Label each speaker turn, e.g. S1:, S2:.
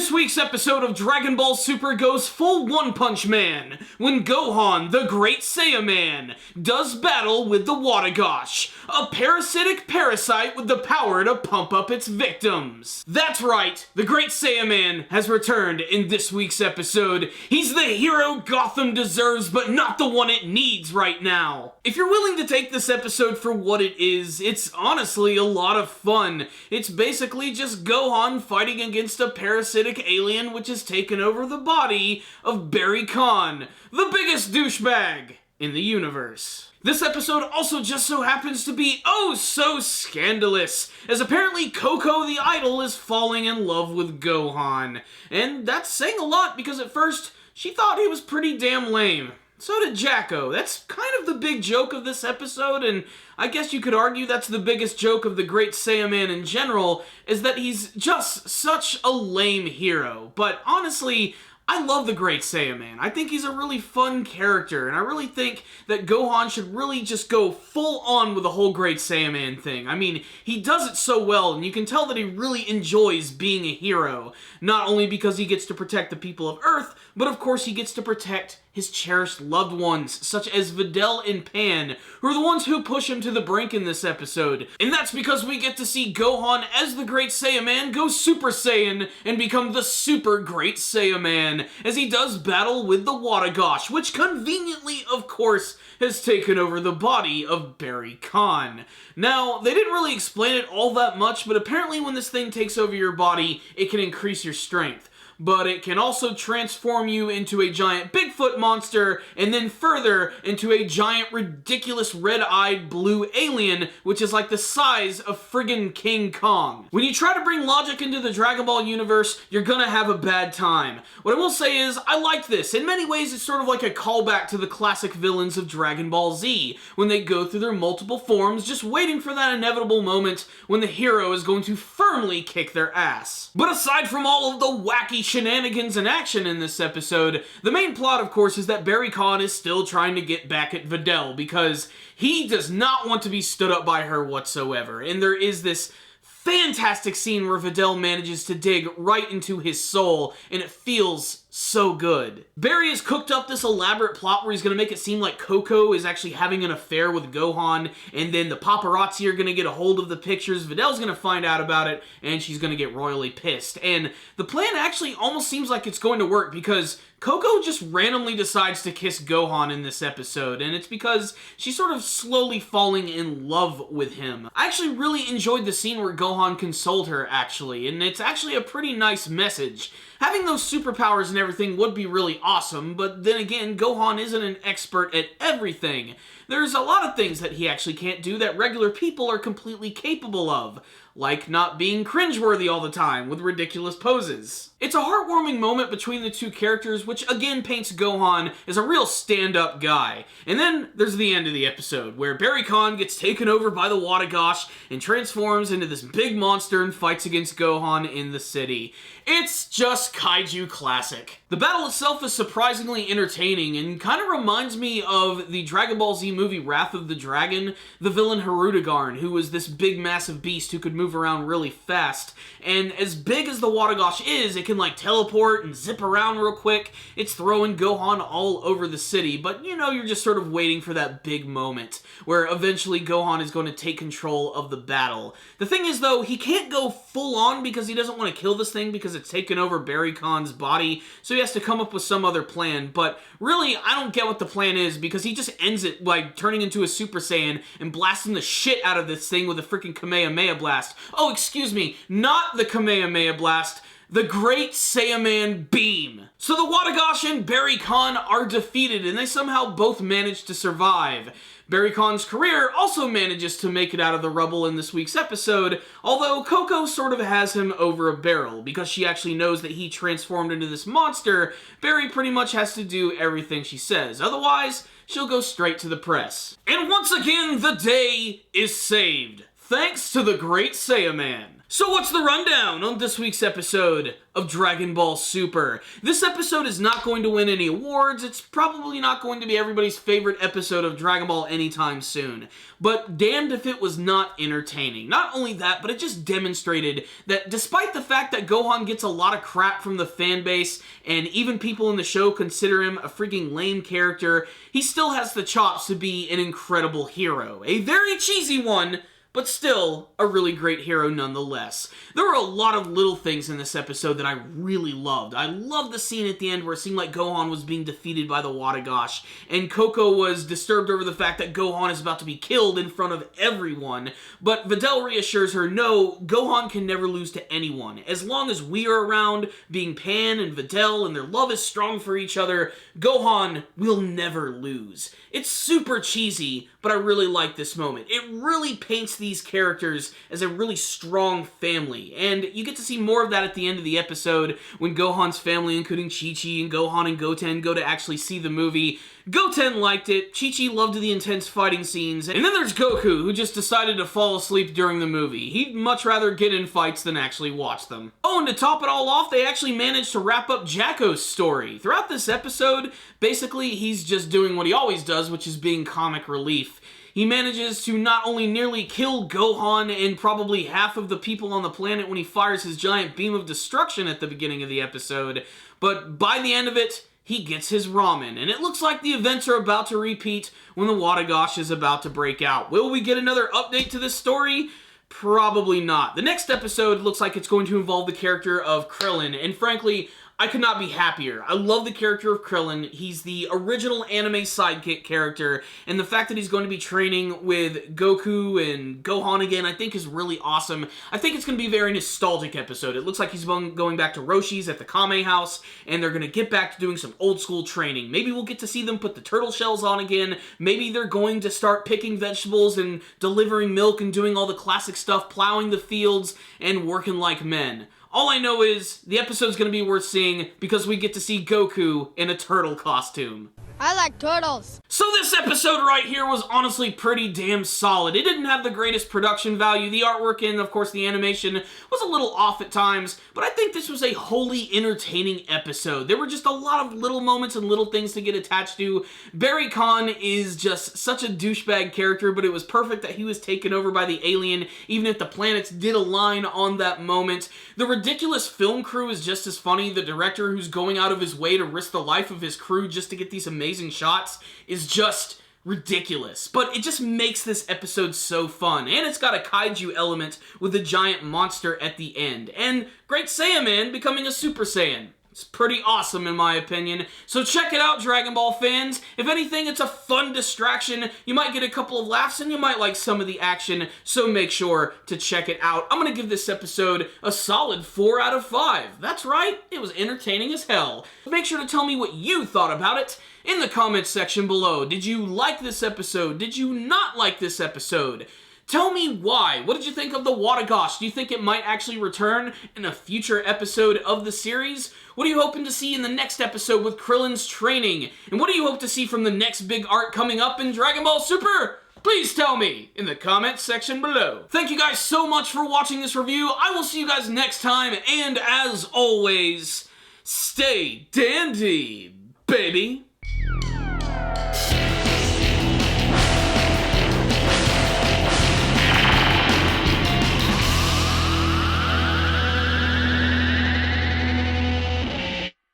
S1: This week's episode of Dragon Ball Super goes full One Punch Man when Gohan, the Great Saiyaman, does battle with the Watagash, a parasitic parasite with the power to pump up its victims. That's right, the Great Saiyaman has returned in this week's episode. He's the hero Gotham deserves, but not the one it needs right now. If you're willing to take this episode for what it is, it's honestly a lot of fun. It's basically just Gohan fighting against a parasitic alien which has taken over the body of Barry Khan, the biggest douchebag in the universe. This episode also just so happens to be oh so scandalous, as apparently Coco the Idol is falling in love with Gohan. And that's saying a lot because at first she thought he was pretty damn lame. So did Jacko. That's kind of the big joke of this episode, and I guess you could argue that's the biggest joke of the Great Saiyaman in general, is that he's just such a lame hero. But honestly, I love the Great Saiyaman. I think he's a really fun character, and I really think that Gohan should really just go full on with the whole Great Saiyaman thing. I mean, he does it so well, and you can tell that he really enjoys being a hero. Not only because he gets to protect the people of Earth, but of course he gets to protect his cherished loved ones, such as Videl and Pan, who are the ones who push him to the brink in this episode. And that's because we get to see Gohan as the Great Saiyaman go Super Saiyan and become the Super Great Saiyaman, as he does battle with the Watagash, which conveniently, of course, has taken over the body of Barry Khan. Now, they didn't really explain it all that much, but apparently when this thing takes over your body, it can increase your strength. But it can also transform you into a giant Bigfoot monster, and then further into a giant ridiculous red-eyed blue alien, which is like the size of friggin' King Kong. When you try to bring logic into the Dragon Ball universe, you're gonna have a bad time. What I will say is, I like this. In many ways, it's sort of like a callback to the classic villains of Dragon Ball Z, when they go through their multiple forms, just waiting for that inevitable moment when the hero is going to firmly kick their ass. But aside from all of the wacky shenanigans and action in this episode, the main plot, of course, is that Barry Khan is still trying to get back at Videl because he does not want to be stood up by her whatsoever. And there is this fantastic scene where Videl manages to dig right into his soul, and it feels so good. Barry has cooked up this elaborate plot where he's going to make it seem like Coco is actually having an affair with Gohan, and then the paparazzi are going to get a hold of the pictures, Videl's going to find out about it, and she's going to get royally pissed. And the plan actually almost seems like it's going to work, because Coco just randomly decides to kiss Gohan in this episode, and it's because she's sort of slowly falling in love with him. I actually really enjoyed the scene where Gohan consoled her, actually, and it's actually a pretty nice message. Having those superpowers and everything would be really awesome, but then again, Gohan isn't an expert at everything. There's a lot of things that he actually can't do that regular people are completely capable of, like not being cringeworthy all the time with ridiculous poses. It's a heartwarming moment between the two characters, which again paints Gohan as a real stand-up guy. And then there's the end of the episode, where Barry Khan gets taken over by the Watagash and transforms into this big monster and fights against Gohan in the city. It's just kaiju classic. The battle itself is surprisingly entertaining and kind of reminds me of the Dragon Ball Z movie Wrath of the Dragon, the villain Hirudegarn, who was this big massive beast who could move around really fast. And as big as the Watagash is, it can like teleport and zip around real quick. It's throwing Gohan all over the city, but you know, you're just sort of waiting for that big moment where eventually Gohan is going to take control of the battle. The thing is though, he can't go full on because he doesn't want to kill this thing because it's taken over Barry Khan's body, so he has to come up with some other plan. But really, I don't get what the plan is, because he just ends it by turning into a Super Saiyan and blasting the shit out of this thing with a freaking Kamehameha blast. Oh, excuse me, not the Kamehameha blast, the Great Saiyaman Beam. So the Watagash and Barry Khan are defeated, and they somehow both manage to survive. Barry Khan's career also manages to make it out of the rubble in this week's episode, although Coco sort of has him over a barrel. Because she actually knows that he transformed into this monster, Barry pretty much has to do everything she says. Otherwise, she'll go straight to the press. And once again, the day is saved, thanks to the Great Saiyaman. So what's the rundown on this week's episode of Dragon Ball Super? This episode is not going to win any awards. It's probably not going to be everybody's favorite episode of Dragon Ball anytime soon. But damned if it was not entertaining. Not only that, but it just demonstrated that despite the fact that Gohan gets a lot of crap from the fan base, and even people in the show consider him a freaking lame character, he still has the chops to be an incredible hero. A very cheesy one, but still a really great hero nonetheless. There were a lot of little things in this episode that I really loved. I loved the scene at the end where it seemed like Gohan was being defeated by the Watagash, and Coco was disturbed over the fact that Gohan is about to be killed in front of everyone, but Videl reassures her, no, Gohan can never lose to anyone. As long as we are around, being Pan and Videl, and their love is strong for each other, Gohan will never lose. It's super cheesy, but I really like this moment. It really paints these characters as a really strong family, and you get to see more of that at the end of the episode when Gohan's family, including Chi-Chi and Gohan and Goten, go to actually see the movie. Goten liked it, Chi-Chi loved the intense fighting scenes, and then there's Goku, who just decided to fall asleep during the movie. He'd much rather get in fights than actually watch them. Oh, and to top it all off, they actually managed to wrap up Jacko's story. Throughout this episode, basically, he's just doing what he always does, which is being comic relief. He manages to not only nearly kill Gohan and probably half of the people on the planet when he fires his giant beam of destruction at the beginning of the episode, but by the end of it, he gets his ramen, and it looks like the events are about to repeat when the Watagash is about to break out. Will we get another update to this story? Probably not. The next episode looks like it's going to involve the character of Krillin, and frankly, I could not be happier. I love the character of Krillin. He's the original anime sidekick character, and the fact that he's going to be training with Goku and Gohan again, I think is really awesome. I think it's going to be a very nostalgic episode. It looks like he's going back to Roshi's at the Kame house, and they're going to get back to doing some old school training. Maybe we'll get to see them put the turtle shells on again. Maybe they're going to start picking vegetables and delivering milk and doing all the classic stuff, plowing the fields and working like men. All I know is the episode's going to be worth seeing because we get to see Goku in a turtle costume.
S2: I like turtles.
S1: So this episode right here was honestly pretty damn solid. It didn't have the greatest production value. The artwork and, of course, the animation was a little off at times, but I think this was a wholly entertaining episode. There were just a lot of little moments and little things to get attached to. Barry Khan is just such a douchebag character, but it was perfect that he was taken over by the alien, even if the planets did align on that moment. The ridiculous film crew is just as funny. The director who's going out of his way to risk the life of his crew just to get these amazing shots is just ridiculous. But it just makes this episode so fun. And it's got a kaiju element with a giant monster at the end. And Great Saiyaman becoming a Super Saiyan. It's pretty awesome in my opinion. So check it out, Dragon Ball fans. If anything, it's a fun distraction. You might get a couple of laughs and you might like some of the action, so make sure to check it out. I'm gonna give this episode a solid 4 out of 5. That's right, it was entertaining as hell. Make sure to tell me what you thought about it in the comments section below. Did you like this episode? Did you not like this episode? Tell me why. What did you think of the Watagash? Do you think it might actually return in a future episode of the series? What are you hoping to see in the next episode with Krillin's training? And what do you hope to see from the next big arc coming up in Dragon Ball Super? Please tell me in the comments section below. Thank you guys so much for watching this review. I will see you guys next time, and as always, stay dandy, baby.